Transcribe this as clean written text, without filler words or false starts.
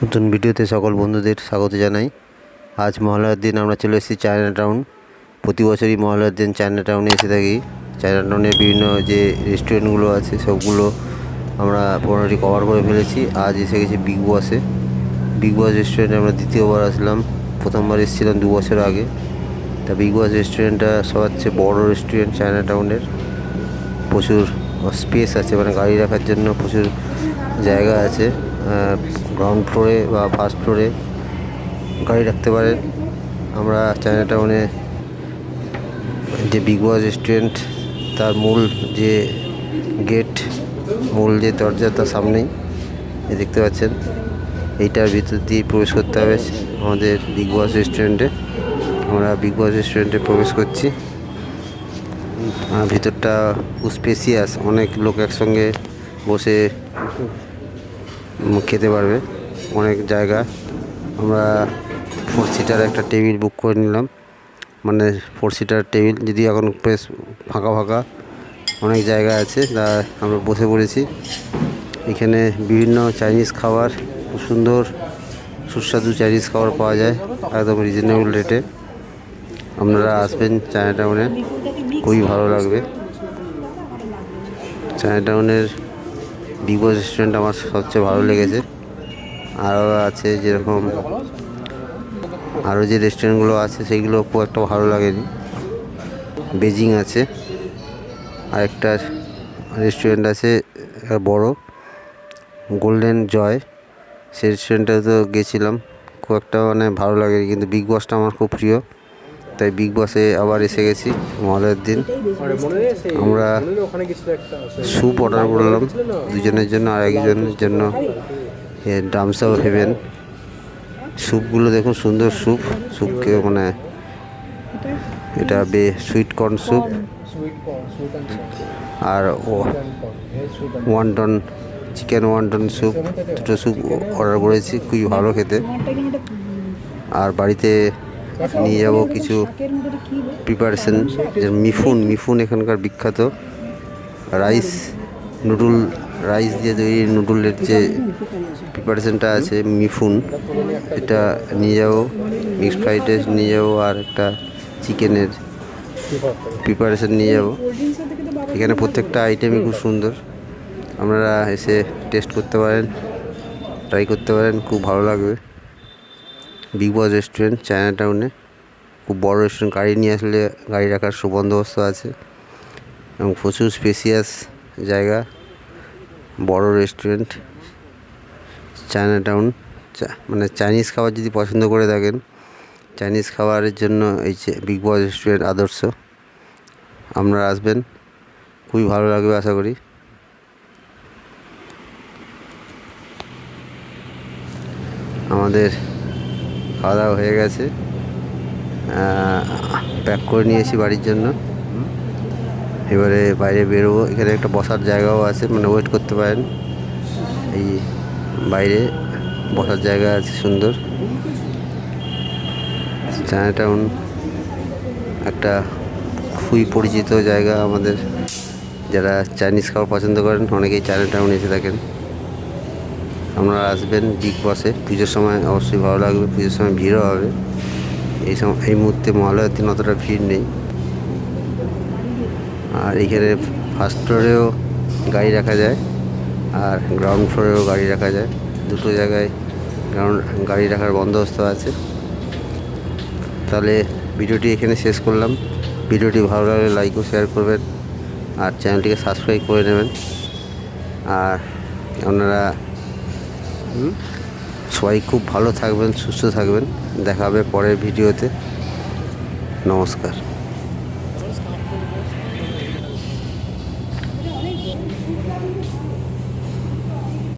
নতুন ভিডিওতে সকল বন্ধুদের স্বাগত জানাই। আজ মহালয়ার দিন আমরা চলে এসেছি চায়না টাউন। প্রতি বছরই মহালয়ার দিন চায়না টাউনে এসে থাকি। চায়না টাউনের বিভিন্ন যে রেস্টুরেন্টগুলো আছে সবগুলো আমরা পুরোটি কভার করে ফেলেছি। আজ এসে গেছি বিগ বসে। বিগ বস রেস্টুরেন্টে আমরা দ্বিতীয়বার আসলাম। প্রথমবার এসেছিলাম 2 বছর আগে। তা বিগ বস রেস্টুরেন্টটা সবার চেয়ে বড় রেস্টুরেন্ট চায়না টাউনের। প্রচুর স্পেস আছে, মানে গাড়ি রাখার জন্য প্রচুর জায়গা আছে। গ্রাউন্ড ফ্লোরে বা ফার্স্ট ফ্লোরে গাড়ি রাখতে পারেন। আমরা চায়না টাউনে যে বিগ বস রেস্টুরেন্ট তার মূল যে গেট, মূল যে দরজা তার সামনেই দেখতে পাচ্ছেন। এইটার ভিতর দিয়ে প্রবেশ করতে হবে আমাদের বিগ বস রেস্টুরেন্টে। আমরা বিগ বস রেস্টুরেন্টে প্রবেশ করছি। ভিতরটা খুব স্পেসিয়াস, অনেক লোক একসঙ্গে বসে খেতে পারবে, অনেক জায়গা। আমরা 4 সিটার একটা টেবিল বুক করে নিলাম, মানে 4 সিটার টেবিল, যদি এখন বেশ ফাঁকা ফাঁকা অনেক জায়গা আছে, তা আমরা বসে পড়েছি। এখানে বিভিন্ন চাইনিজ খাবার, খুব সুন্দর সুস্বাদু চাইনিজ খাবার পাওয়া যায় একদম রিজনেবল রেটে। আপনারা আসবেন চায়না টাউনে, খুবই ভালো লাগবে। চায়না টাউনের বিগ বস রেস্টুরেন্ট আমার সবচেয়ে ভালো লেগেছে। আরও আছে যেরকম আরও যে রেস্টুরেন্টগুলো আছে সেইগুলো খুব একটা ভালো লাগেনি। বেজিং আছে, আরেকটা রেস্টুরেন্ট আছে বড়, গোল্ডেন জয়, সেই রেস্টুরেন্টটাতে তো গেছিলাম, খুব একটা মানে ভালো লাগেনি। কিন্তু বিগ বসটা আমার খুব প্রিয়, তাই বিগ বসে আবার এসে গেছি মহালয়ার দিন। আমরা স্যুপ অর্ডার করলাম দুজনের জন্য, আর একজনের জন্য ডামস আপ হেভেন। স্যুপগুলো দেখুন, সুন্দর স্যুপকে মানে এটা সুইট কর্ন স্যুপ আর ওয়ান্টন চিকেন ওয়ান্টন স্যুপ, দুটো স্যুপ অর্ডার করেছি, খুবই ভালো খেতে। আর বাড়িতে নিয়ে যাব কিছু প্রিপারেশন, যে মিফুন এখানকার বিখ্যাত রাইস দিয়ে তৈরি নুডলের যে প্রিপারেশনটা আছে মিফুন, এটা নিয়ে যাব। মিক্সড ফ্রাইড রাইস নিয়ে যাব, আর একটা চিকেনের প্রিপারেশন নিয়ে যাব। এখানে প্রত্যেকটা আইটেমই খুব সুন্দর, আপনারা এসে টেস্ট করতে পারেন, ট্রাই করতে পারেন, খুব ভালো লাগবে। বিগ বস রেস্টুরেন্ট চায়না টাউনে, খুব বড় রেস্টুরেন্ট। গাড়ি নিয়ে আসলে গাড়ি রাখার সুবন্দোবস্ত আছে এবং প্রচুর স্পেসিয়াস জায়গা, বড় রেস্টুরেন্ট। চায়না টাউন মানে চাইনিজ খাবার যদি পছন্দ করে থাকেন, চাইনিজ খাবারের জন্য এই বিগ বস রেস্টুরেন্ট আদর্শ। আপনারা আসবেন, খুবই ভালো লাগবে আশা করি। আমাদের খাওয়া দাওয়া হয়ে গেছে, প্যাক করে নিয়েছি বাড়ির জন্য। এবারে বাইরে বেরোবো। এখানে একটা বসার জায়গাও আছে, মানে ওয়েট করতে পারেন। এই বাইরে বসার জায়গা আছে সুন্দর। চায়না টাউন একটা খুবই পরিচিত জায়গা আমাদের, যারা চাইনিজ খাবার পছন্দ করেন অনেকেই চায়না টাউন এসে থাকেন। আপনারা আসবেন বিগ বসে। পুজোর সময় অবশ্যই ভালো লাগবে, পুজোর সময় ভিড়ও হবে। এই মুহূর্তে মহালয়ার দিন অতটা ভিড় নেই। আর এখানে ফার্স্ট ফ্লোরেও গাড়ি রাখা যায়, আর গ্রাউন্ড ফ্লোরেও গাড়ি রাখা যায়। দুটো জায়গায় গাড়ি রাখার বন্দোবস্ত আছে। তাহলে ভিডিওটি এখানে শেষ করলাম। ভিডিওটি ভালো লাগলে লাইক ও শেয়ার করবেন, আর চ্যানেলটিকে সাবস্ক্রাইব করে নেবেন। আর আপনারা সবাই খুব ভালো থাকবেন, সুস্থ থাকবেন। দেখা হবে পরের ভিডিওতে। নমস্কার।